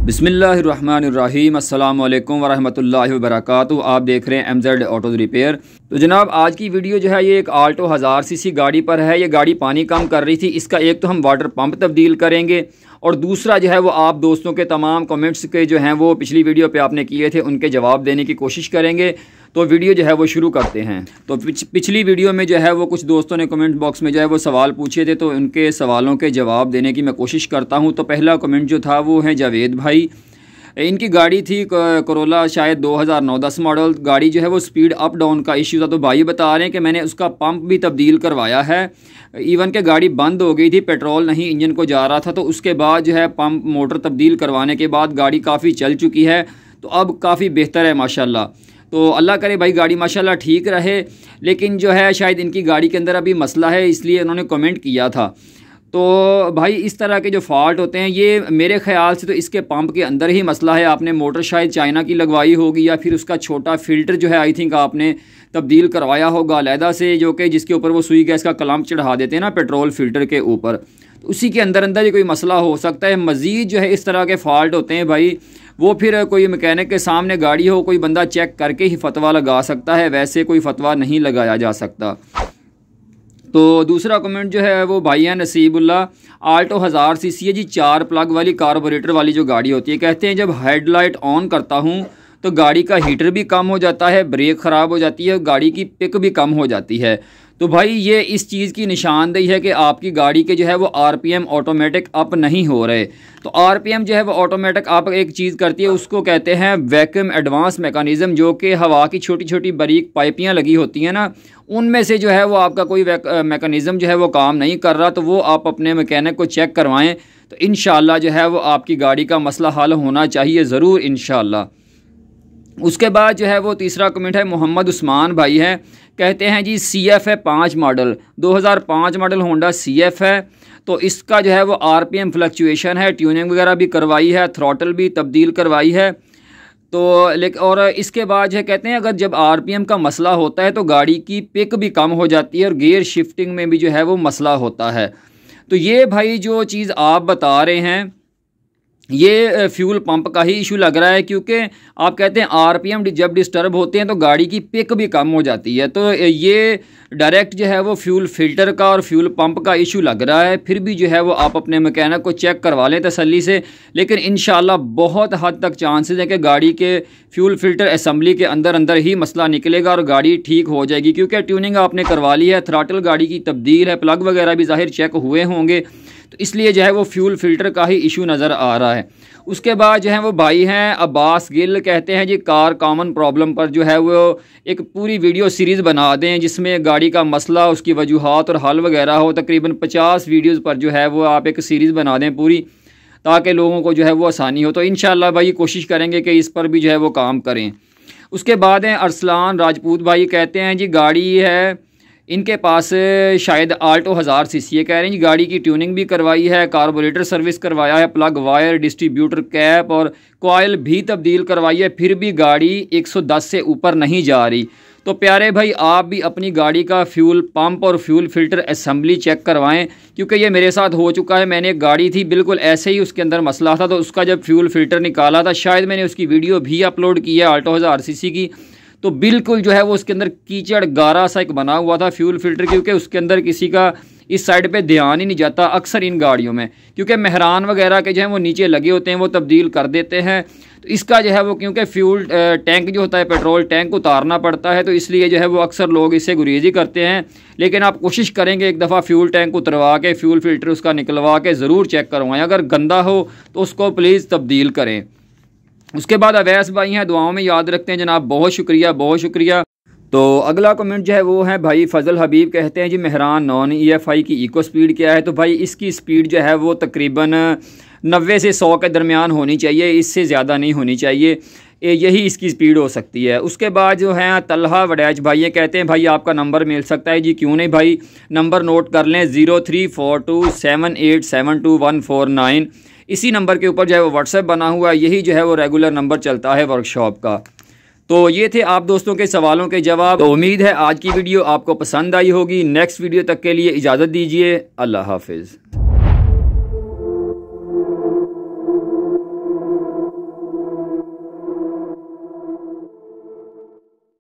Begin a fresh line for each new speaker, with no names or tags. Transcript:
बिस्मिल्लाहिर्रहमानिर्रहीम अस्सलामु अलैकुम वरहमतुल्लाहि वबरकातुहू। आप देख रहे हैं MZ ऑटोज़ रिपेयर। तो जनाब आज की वीडियो जो है ये एक आल्टो 1000 सीसी गाड़ी पर है। ये गाड़ी पानी कम कर रही थी। इसका एक तो हम वाटर पंप तब्दील करेंगे और दूसरा जो है वो आप दोस्तों के तमाम कमेंट्स के जो हैं वो पिछली वीडियो पे आपने किए थे उनके जवाब देने की कोशिश करेंगे। तो वीडियो जो है वो शुरू करते हैं। तो पिछली वीडियो में जो है वो कुछ दोस्तों ने कमेंट बॉक्स में जो है वो सवाल पूछे थे, तो उनके सवालों के जवाब देने की मैं कोशिश करता हूं। तो पहला कमेंट जो था वो है जावेद भाई। इनकी गाड़ी थी कोरोला शायद 2009-10 मॉडल। गाड़ी जो है वो स्पीड अप डाउन का इश्यू था। तो भाई बता रहे हैं कि मैंने उसका पंप भी तब्दील करवाया है। इवन के गाड़ी बंद हो गई थी, पेट्रोल नहीं इंजन को जा रहा था। तो उसके बाद जो है पंप मोटर तब्दील करवाने के बाद गाड़ी काफ़ी चल चुकी है। तो अब काफ़ी बेहतर है माशाल्लाह। तो अल्लाह करे भाई गाड़ी माशाल्लाह ठीक रहे। लेकिन जो है शायद इनकी गाड़ी के अंदर अभी मसला है, इसलिए उन्होंने कमेंट किया था। तो भाई इस तरह के जो फॉल्ट होते हैं ये मेरे ख़्याल से तो इसके पंप के अंदर ही मसला है। आपने मोटर शायद चाइना की लगवाई होगी या फिर उसका छोटा फ़िल्टर जो है आई थिंक आपने तब्दील करवाया होगा अलहदा से, जो कि जिसके ऊपर वो सुई गैस का कलम चढ़ा देते हैं ना पेट्रोल फ़िल्टर के ऊपर। तो उसी के अंदर ही कोई मसला हो सकता है। मज़ीद जो है इस तरह के फ़ॉल्ट होते हैं भाई वो फिर कोई मैकेनिक के सामने गाड़ी हो, कोई बंदा चेक करके ही फतवा लगा सकता है, वैसे कोई फतवा नहीं लगाया जा सकता। तो दूसरा कमेंट जो है वो भाई है नसीबुल्ला। आल्टो 1000 सीसी है जी, 4 प्लग वाली कार्बोरेटर वाली जो गाड़ी होती है। कहते हैं जब हेडलाइट ऑन करता हूँ तो गाड़ी का हीटर भी कम हो जाता है, ब्रेक ख़राब हो जाती है, गाड़ी की पिक भी कम हो जाती है। तो भाई ये इस चीज़ की निशानदेही है कि आपकी गाड़ी के जो है वो RPM ऑटोमेटिक अप नहीं हो रहे। तो RPM जो है वो ऑटोमेटिक अप एक चीज़ करती है, उसको कहते हैं वैक्यूम एडवांस मैकेनिज़्म, जो कि हवा की छोटी छोटी बारीक पाइपियाँ लगी होती हैं ना, उनमें से जो है वो आपका कोई मैकेनिज़्म जो है वो काम नहीं कर रहा। तो वो आप अपने मैकेनिक को चेक करवाएँ, तो इंशाल्लाह जो है वो आपकी गाड़ी का मसला हल होना चाहिए ज़रूर इंशाल्लाह। उसके बाद जो है वो तीसरा कमेंट है मोहम्मद उस्मान भाई है। कहते हैं जी CF है 5 मॉडल, 2005 मॉडल होंडा CF है। तो इसका जो है वो RPM फ्लक्चुएशन है, ट्यूनिंग वगैरह भी करवाई है, थ्रॉटल भी तब्दील करवाई है। तो और इसके बाद जो है कहते हैं अगर जब RPM का मसला होता है तो गाड़ी की पिक भी कम हो जाती है और गियर शिफ्टिंग में भी जो है वो मसला होता है। तो ये भाई जो चीज़ आप बता रहे हैं ये फ्यूल पंप का ही इशू लग रहा है, क्योंकि आप कहते हैं RPM जब डिस्टर्ब होते हैं तो गाड़ी की पिक भी कम हो जाती है। तो ये डायरेक्ट जो है वो फ्यूल फिल्टर का और फ्यूल पंप का इशू लग रहा है। फिर भी जो है वो आप अपने मैकेनिक को चेक करवा लें तसल्ली से। लेकिन इंशाल्लाह बहुत हद तक चांसेस है कि गाड़ी के फ्यूल फिल्टर असम्बली के अंदर ही मसला निकलेगा और गाड़ी ठीक हो जाएगी, क्योंकि ट्यूनिंग आपने करवा ली है, थ्रॉटल गाड़ी की तब्दील है, प्लग वगैरह भी ज़ाहिर चेक हुए होंगे। तो इसलिए जो है वो फ्यूल फिल्टर का ही इशू नज़र आ रहा है। उसके बाद जो है वो भाई हैं अब्बास गिल। कहते हैं जी कार कॉमन प्रॉब्लम पर जो है वो एक पूरी वीडियो सीरीज़ बना दें जिसमें गाड़ी का मसला, उसकी वजूहात और हल वगैरह हो। तकरीबन 50 वीडियोज़ पर जो है वो आप एक सीरीज़ बना दें पूरी, ताकि लोगों को जो है वो आसानी हो। तो इंशाल्लाह भाई कोशिश करेंगे कि इस पर भी जो है वो काम करें। उसके बाद हैं अरसलान राजपूत भाई। कहते हैं जी गाड़ी है इनके पास शायद आल्टो 1000 सीसी है। कह रहे हैं जी गाड़ी की ट्यूनिंग भी करवाई है, कार्बोरेटर सर्विस करवाया है, प्लग वायर, डिस्ट्रीब्यूटर कैप और कॉयल भी तब्दील करवाई है, फिर भी गाड़ी 110 से ऊपर नहीं जा रही। तो प्यारे भाई आप भी अपनी गाड़ी का फ्यूल पंप और फ्यूल फिल्टर असम्बली चेक करवाएं, क्योंकि ये मेरे साथ हो चुका है। मैंने एक गाड़ी थी बिल्कुल ऐसे ही, उसके अंदर मसला था, तो उसका जब फ्यूल फिल्टर निकाला था, शायद मैंने उसकी वीडियो भी अपलोड की है आल्टो 1000 सीसी की। तो बिल्कुल जो है वो उसके अंदर कीचड़ गारा सा एक बना हुआ था फ्यूल फिल्टर, क्योंकि उसके अंदर किसी का इस साइड पे ध्यान ही नहीं जाता अक्सर इन गाड़ियों में, क्योंकि मेहरान वगैरह के जो है वो नीचे लगे होते हैं, वो तब्दील कर देते हैं। तो इसका जो है वो क्योंकि फ्यूल टैंक जो होता है पेट्रोल टैंक उतारना पड़ता है, तो इसलिए जो है वो अक्सर लोग इससे गुरेज ही करते हैं। लेकिन आप कोशिश करेंगे एक दफ़ा फ्यूल टैंक उतरवा के फ्यूल फिल्टर उसका निकलवा के ज़रूर चेक करवाएं। अगर गंदा हो तो उसको प्लीज़ तब्दील करें। उसके बाद अवैस भाई हैं, दुआओं में याद रखते हैं जनाब, बहुत शुक्रिया बहुत शुक्रिया। तो अगला कमेंट जो है वो है भाई फजल हबीब। कहते हैं जी मेहरान नॉन EFI की इको स्पीड क्या है। तो भाई इसकी स्पीड जो है वो तकरीबन 90 से 100 के दरमियान होनी चाहिए, इससे ज़्यादा नहीं होनी चाहिए, यही इसकी स्पीड हो सकती है। उसके बाद जो है तलहा वडैच भाई कहते हैं भाई आपका नंबर मिल सकता है जी। क्यों नहीं भाई, नंबर नोट कर लें 034278721449। इसी नंबर के ऊपर जो है वो WhatsApp बना हुआ है, यही जो है वो रेगुलर नंबर चलता है वर्कशॉप का। तो ये थे आप दोस्तों के सवालों के जवाब। तो उम्मीद है आज की वीडियो आपको पसंद आई होगी। नेक्स्ट वीडियो तक के लिए इजाज़त दीजिए। अल्लाह हाफिज़।